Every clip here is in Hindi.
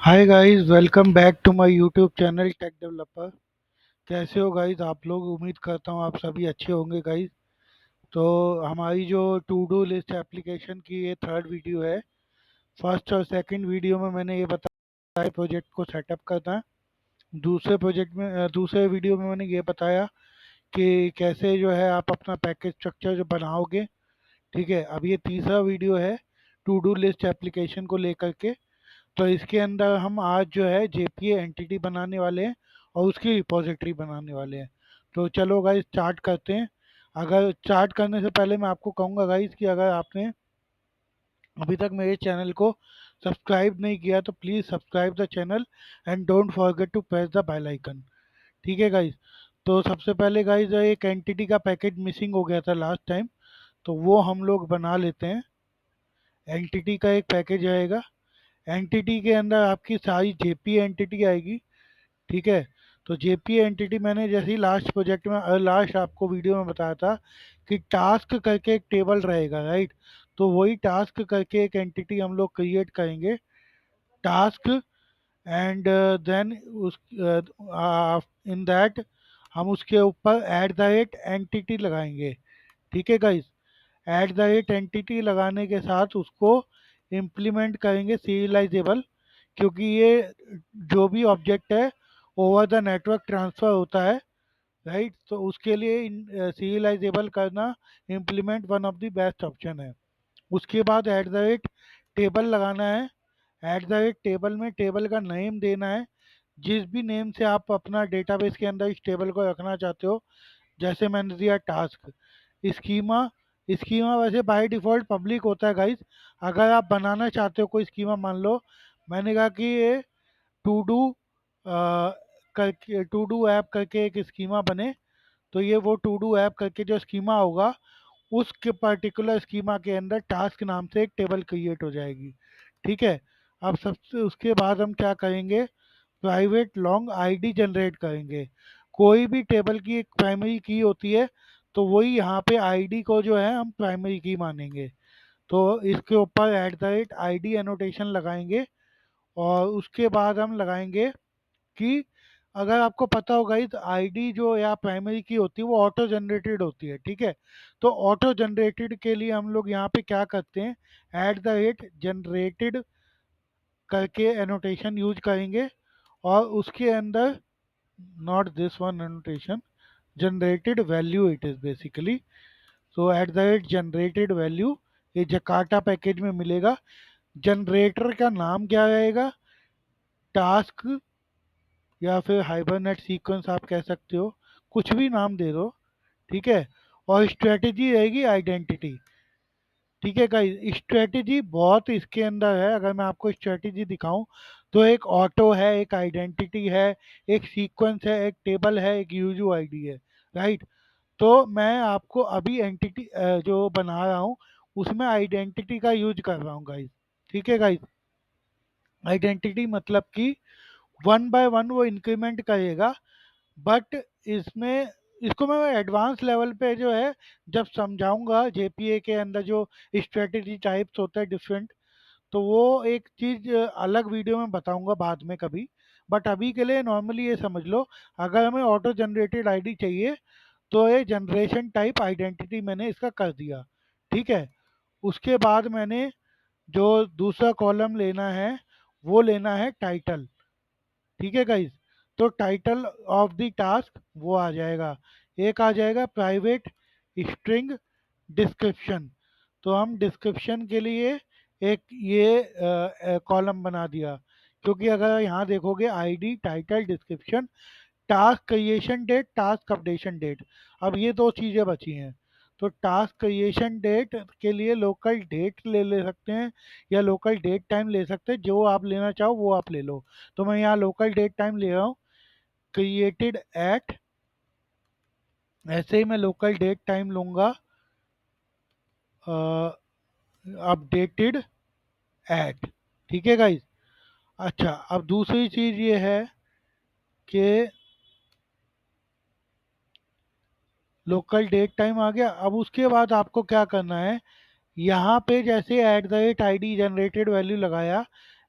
Hi guys, welcome back to my YouTube channel tech developer. कैसे हो गाइस आप लोग? उम्मीद करता हूँ आप सभी अच्छे होंगे गाइस। तो हमारी जो टू डू लिस्ट एप्लीकेशन की ये थर्ड वीडियो है। फर्स्ट और सेकंड वीडियो में मैंने ये बताया प्रोजेक्ट को सेटअप करना है। दूसरे वीडियो में मैंने ये बताया कि कैसे जो है आप अपना पैकेज स्ट्रक्चर जो बनाओगे। ठीक है, अब ये तीसरा वीडियो है टू डू लिस्ट एप्लीकेशन को लेकर के। तो इसके अंदर हम आज जो है जेपीए एंटिटी बनाने वाले हैं और उसकी रिपोजिटरी बनाने वाले हैं। तो चलो गाइस स्टार्ट करते हैं। अगर स्टार्ट करने से पहले मैं आपको कहूँगा गाइस कि अगर आपने अभी तक मेरे चैनल को सब्सक्राइब नहीं किया तो please subscribe the channel and don't forget to press the bell icon. ठीक है गाइस। तो सबसे पहले गाइस एक एंटिटी का पैकेज मिसिंग हो गया था लास्ट टाइम, तो वो हम लोग बना लेते हैं। एंटिटी का एक पैकेज आएगा। एंटिटी के अंदर आपकी सारी जेपी एंटिटी आएगी। ठीक है। तो जेपी एंटिटी मैंने जैसे ही लास्ट प्रोजेक्ट में लास्ट आपको वीडियो में बताया था कि टास्क करके एक टेबल रहेगा, राइट। तो वही टास्क करके एक एंटिटी हम लोग क्रिएट करेंगे, टास्क। एंड देन उस इन दैट हम उसके ऊपर एट द रेट एंटिटी लगाएंगे। ठीक है guys. Eight the rate entity लगाने के साथ उसको इम्प्लीमेंट करेंगे सीरियलाइजेबल, क्योंकि ये जो भी ऑब्जेक्ट है ओवर द नेटवर्क ट्रांसफ़र होता है, राइट। तो उसके लिए सीरियलाइजेबल करना implement one of the best option है। उसके बाद एट द रेट टेबल लगाना है। एट द रेट टेबल में टेबल का नेम देना है, जिस भी नेम से आप अपना डेटाबेस के अंदर इस टेबल को रखना चाहते हो। जैसे मैंने दिया टास्क। स्कीमा। स्कीमा वैसे बाय डिफ़ॉल्ट पब्लिक होता है गाइस। अगर आप बनाना चाहते हो कोई स्कीमा, मान लो मैंने कहा कि ये टू डू करके टू डू ऐप करके एक स्कीमा बने, तो ये वो टू डू ऐप करके जो स्कीमा होगा उसके पर्टिकुलर स्कीमा के अंदर टास्क नाम से एक टेबल क्रिएट हो जाएगी। ठीक है। अब सबसे उसके बाद हम क्या करेंगे, प्राइवेट लॉन्ग आईडी जनरेट करेंगे। कोई भी टेबल की एक प्राइमरी की होती है, तो वही यहाँ पे आईडी को जो है हम प्राइमरी की मानेंगे। तो इसके ऊपर eight the rate ID annotation लगाएंगे। और उसके बाद हम लगाएंगे कि अगर आपको पता होगा इस आईडी जो या प्राइमरी की होती है वो ऑटो जनरेटेड होती है। ठीक है। तो ऑटो जनरेटेड के लिए हम लोग यहाँ पे क्या करते हैं, एट द रेट जनरेटेड करके एनोटेशन यूज करेंगे। और उसके अंदर not this one annotation, generated value it is basically. So eight the rate generated value ये जकार्टा पैकेज में मिलेगा। जनरेटर का नाम क्या रहेगा, टास्क या फिर हाइबरनेट सीक्वेंस आप कह सकते हो, कुछ भी नाम दे दो। ठीक है। और स्ट्रेटजी रहेगी आइडेंटिटी। ठीक है गाइस, स्ट्रेटजी बहुत इसके अंदर है। अगर मैं आपको स्ट्रेटजी दिखाऊं तो एक ऑटो है, एक आइडेंटिटी है, एक सीक्वेंस है, एक टेबल है, एक यूजू आईडी है, राइट। तो मैं आपको अभी एंटिटी जो बना रहा हूँ उसमें आइडेंटिटी का यूज कर रहा हूँ गाइस। ठीक है गाइस। आइडेंटिटी मतलब कि वन बाय वन वो इंक्रीमेंट करेगा। बट इसमें इसको मैं एडवांस लेवल पे जो है जब समझाऊंगा जेपीए के अंदर जो स्ट्रेटेजी टाइप्स होते हैं डिफरेंट, तो वो एक चीज़ अलग वीडियो में बताऊंगा बाद में कभी। बट अभी के लिए नॉर्मली ये समझ लो, अगर हमें ऑटो जनरेटेड आईडी चाहिए तो ये जनरेशन टाइप आइडेंटिटी मैंने इसका कर दिया। ठीक है। उसके बाद मैंने जो दूसरा कॉलम लेना है वो लेना है टाइटल। ठीक है गाइस। तो टाइटल ऑफ द टास्क वो आ जाएगा। एक आ जाएगा प्राइवेट स्ट्रिंग डिस्क्रिप्शन। तो हम डिस्क्रिप्शन के लिए एक ये कॉलम बना दिया, क्योंकि अगर यहाँ देखोगे ID title description, task creation date, task updation date, अब ये दो चीज़ें बची हैं। तो टास्क क्रिएशन डेट के लिए लोकल डेट ले ले सकते हैं या लोकल डेट टाइम ले सकते हैं, जो आप लेना चाहो वो आप ले लो। तो मैं यहाँ लोकल डेट टाइम ले रहा हूँ, क्रिएटेड एट, ऐसे ही मैं लोकल डेट टाइम लूँगा अपडेटेड एट। ठीक है गाइज। अच्छा, अब दूसरी चीज़ ये है कि लोकल डेट टाइम आ गया। अब उसके बाद आपको क्या करना है, यहाँ पे जैसे eight the rate I D generated value लगाया,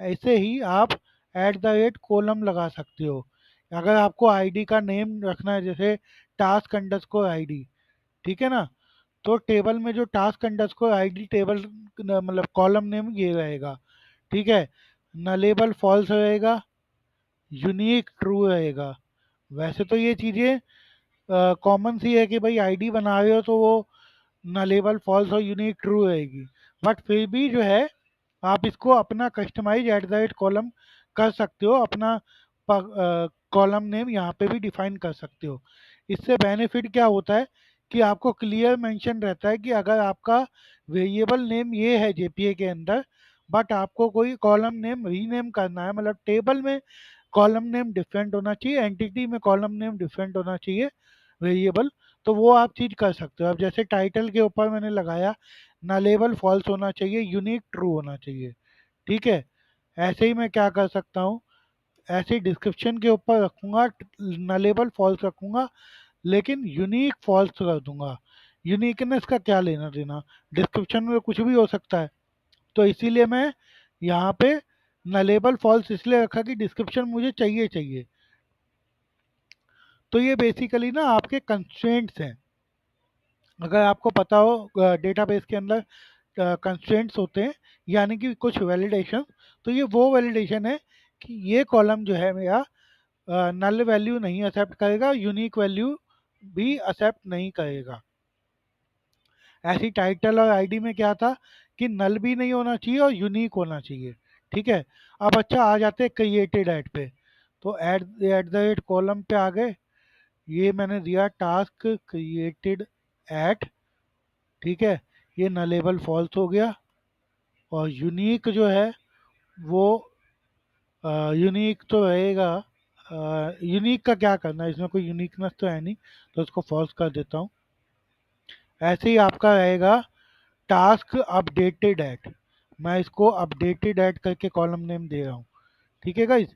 ऐसे ही आप एट द रेट कोलम लगा सकते हो। अगर आपको आईडी का नेम रखना है जैसे टास्क अंडरस्कोर आईडी, ठीक है ना, तो टेबल में जो टास्क अंडरस्कोर आईडी टेबल मतलब कॉलम नेम ये रहेगा, ठीक है। नलेबल फॉल्स रहेगा, यूनिक ट्रू रहेगा। वैसे तो ये चीज़ें कॉमन सी है कि भाई आईडी बना रहे हो तो वो नलेबल फॉल्स और यूनिक ट्रू रहेगी, बट फिर भी जो है आप इसको अपना customize at the rate column कर सकते हो, अपना कॉलम नेम यहाँ पे भी डिफाइन कर सकते हो। इससे बेनिफिट क्या होता है कि आपको क्लियर मेंशन रहता है कि अगर आपका वेरिएबल नेम ये है जेपीए के अंदर, बट आपको कोई कॉलम नेम रीनेम करना है, मतलब टेबल में कॉलम नेम डिफरेंट होना चाहिए, एंटिटी में कॉलम नेम डिफरेंट होना चाहिए वेरिएबल, तो वो आप चीज़ कर सकते हो। अब जैसे टाइटल के ऊपर मैंने लगाया नलेबल फॉल्स होना चाहिए, यूनिक ट्रू होना चाहिए, ठीक है। ऐसे ही मैं क्या कर सकता हूँ, ऐसे ही डिस्क्रिप्शन के ऊपर रखूंगा नलेबल फॉल्स रखूंगा, लेकिन यूनिक फॉल्स कर दूंगा। यूनिकनेस का क्या लेना देना, डिस्क्रिप्शन में कुछ भी हो सकता है, तो इसीलिए मैं यहाँ पे नलेबल फॉल्स इसलिए रखा कि डिस्क्रिप्शन मुझे चाहिए चाहिए। तो ये बेसिकली ना आपके कंस्ट्रेंट्स हैं। अगर आपको पता हो डेटाबेस के अंदर कंस्ट्रेंट्स होते हैं, यानी कि कुछ वैलिडेशन, तो ये वो वैलिडेशन है कि ये कॉलम जो है मेरा नल वैल्यू नहीं एक्सेप्ट करेगा, यूनिक वैल्यू भी एक्सेप्ट नहीं करेगा। ऐसी टाइटल और आईडी में क्या था कि नल भी नहीं होना चाहिए और यूनिक होना चाहिए, ठीक है। अब अच्छा आ जाते हैं क्रिएटेड ऐड पे, तो एट द रेट कॉलम पे आ गए, ये मैंने दिया टास्क क्रिएटेड एट, ठीक है, ये नलेबल फॉल्स हो गया। और यूनिक जो है वो यूनिक तो रहेगा, यूनिक का क्या करना है, इसमें कोई यूनिकनेस तो है नहीं, तो इसको फॉल्स कर देता हूँ। ऐसे ही आपका रहेगा टास्क अपडेटेड एट, मैं इसको अपडेटेड एट करके कॉलम नेम दे रहा हूँ, ठीक है गाइज।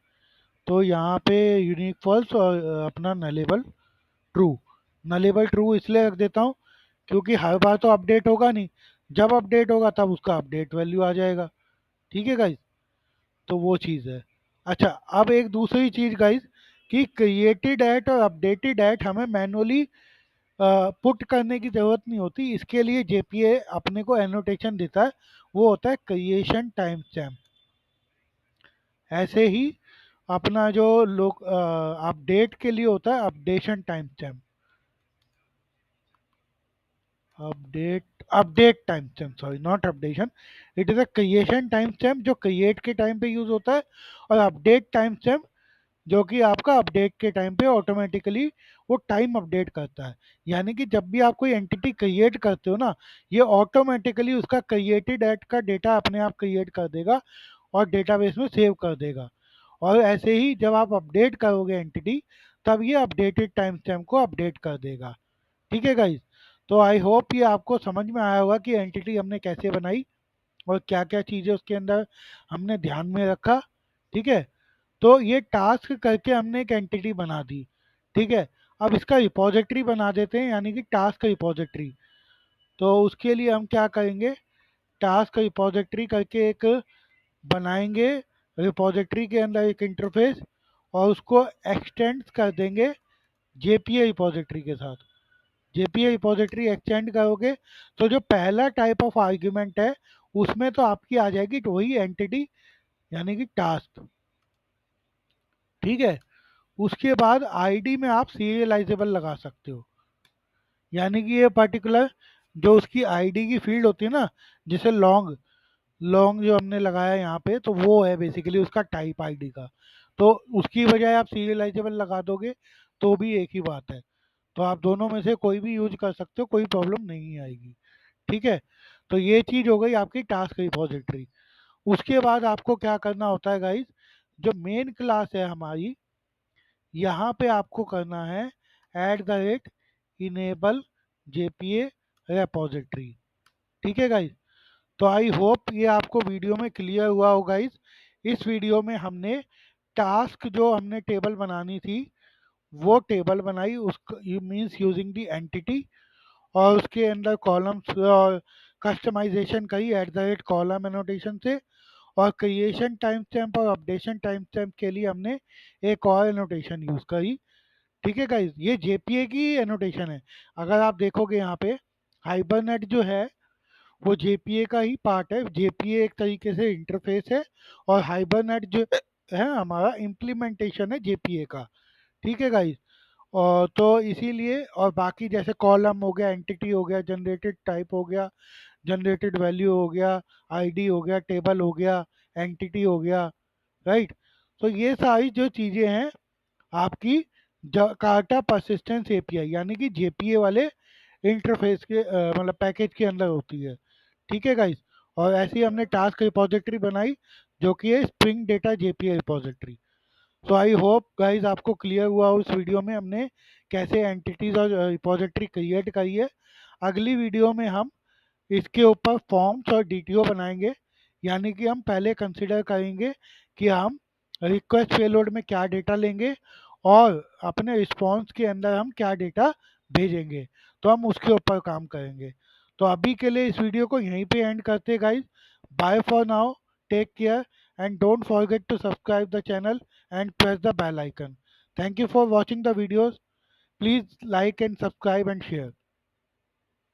तो यहाँ पे यूनिक फॉल्स और अपना नलेबल ट्रू। नलेबल ट्रू इसलिए रख देता हूँ क्योंकि हर बार तो अपडेट होगा नहीं, जब अपडेट होगा तब उसका अपडेट वैल्यू आ जाएगा, ठीक है गाइज। तो वो चीज़ है। अच्छा, अब एक दूसरी चीज़ गाइज कि क्रिएटेड एट और अपडेटेड एट हमें मैनुअली पुट करने की ज़रूरत नहीं होती, इसके लिए जेपीए अपने को एनोटेशन देता है, वो होता है क्रिएशन टाइम स्टैम्प। ऐसे ही अपना जो लोग अपडेट के लिए होता है updation time stamp, update time stamp, sorry not updation, it is a creation time stamp जो क्रिएट के टाइम पे यूज़ होता है, और अपडेट टाइम स्टैम्प जो कि आपका अपडेट के टाइम पे ऑटोमेटिकली वो टाइम अपडेट करता है। यानी कि जब भी आप कोई एंटिटी क्रिएट करते हो ना, ये ऑटोमेटिकली उसका क्रिएटेड एट का डेटा अपने आप क्रिएट कर देगा और डेटाबेस में सेव कर देगा। और ऐसे ही जब आप अपडेट करोगे एंटिटी, तब ये अपडेटेड टाइम स्टैम्प को अपडेट कर देगा, ठीक है गाइज। तो आई होप ये आपको समझ में आया होगा कि एंटिटी हमने कैसे बनाई और क्या क्या चीज़ें उसके अंदर हमने ध्यान में रखा, ठीक है। तो ये टास्क करके हमने एक एंटिटी बना दी, ठीक है। अब इसका रिपोजिटरी बना देते हैं, यानी कि टास्क रिपोजिटरी। तो उसके लिए हम क्या करेंगे, टास्क रिपोजिटरी करके एक बनाएंगे, रिपोजिटरी के अंदर एक इंटरफेस, और उसको एक्सटेंड कर देंगे जेपीए रिपोजिटरी के साथ। जेपीए रिपोजिटरी एक्सटेंड करोगे तो जो पहला टाइप ऑफ आर्ग्यूमेंट है उसमें तो आपकी आ जाएगी तो वही एंटिटी, यानी कि टास्क, ठीक है। उसके बाद आईडी में आप सीरियलाइजेबल लगा सकते हो, यानी कि ये पर्टिकुलर जो उसकी आईडी की फील्ड होती है ना, जैसे लॉन्ग, लॉन्ग जो हमने लगाया यहाँ पे, तो वो है बेसिकली उसका टाइप आईडी का, तो उसकी बजाय आप सीरियलाइजेबल लगा दोगे तो भी एक ही बात है। तो आप दोनों में से कोई भी यूज कर सकते हो, कोई प्रॉब्लम नहीं आएगी, ठीक है। तो ये चीज़ हो गई आपकी टास्क रिपोजिटरी। उसके बाद आपको क्या करना होता है गाइज, जो मेन क्लास है हमारी, यहाँ पे आपको करना है eight the rate enable JPA repository, ठीक है गाइज। तो आई होप ये आपको वीडियो में क्लियर हुआ होगा। इस वीडियो में हमने टास्क जो हमने टेबल बनानी थी वो टेबल बनाई, उसको मीन्स यूजिंग दी एंटिटी, और उसके अंदर कॉलम्स और कस्टमाइजेशन करी eight the rate column annotation से, और क्रिएशन टाइम स्टैम्प और अपडेशन टाइम स्टैम्प के लिए हमने एक और एनोटेशन यूज़ करी। ठीक है गाइज, ये जेपीए की एनोटेशन है। अगर आप देखोगे यहाँ पे हाइबरनेट जो है वो जेपीए का ही पार्ट है। जेपीए एक तरीके से इंटरफेस है और हाइबरनेट जो है हमारा इम्प्लीमेंटेशन है जेपीए का। ठीक है गाइज, और तो इसीलिए और बाकी जैसे कॉलम हो गया, एंटिटी हो गया, जनरेटेड टाइप हो गया, जनरेटेड वैल्यू हो गया, आईडी हो गया, टेबल हो गया, एंटिटी हो गया, राइट। तो ये सारी जो चीज़ें हैं आपकी जाकार्टा परसिस्टेंस एपीआई यानी कि जेपीए वाले इंटरफेस के मतलब पैकेज के अंदर होती है। ठीक है गाइस, और ऐसे ही हमने टास्क रिपोजिटरी बनाई जो कि है spring data JPA repository. So I hope guys आपको क्लियर हुआ हो इस वीडियो में हमने कैसे एंटिटीज और रिपोजिटरी क्रिएट करी है। अगली वीडियो में हम इसके ऊपर फॉर्म्स और डीटीओ बनाएंगे, यानी कि हम पहले कंसिडर करेंगे कि हम रिक्वेस्ट पेलोड में क्या डेटा लेंगे और अपने रिस्पॉन्स के अंदर हम क्या डेटा भेजेंगे, तो हम उसके ऊपर काम करेंगे। तो अभी के लिए इस वीडियो को यहीं पे एंड करते guys. Bye for now, take care and don't forget to subscribe the channel and press the bell icon. Thank you for watching the videos, please like and subscribe and share.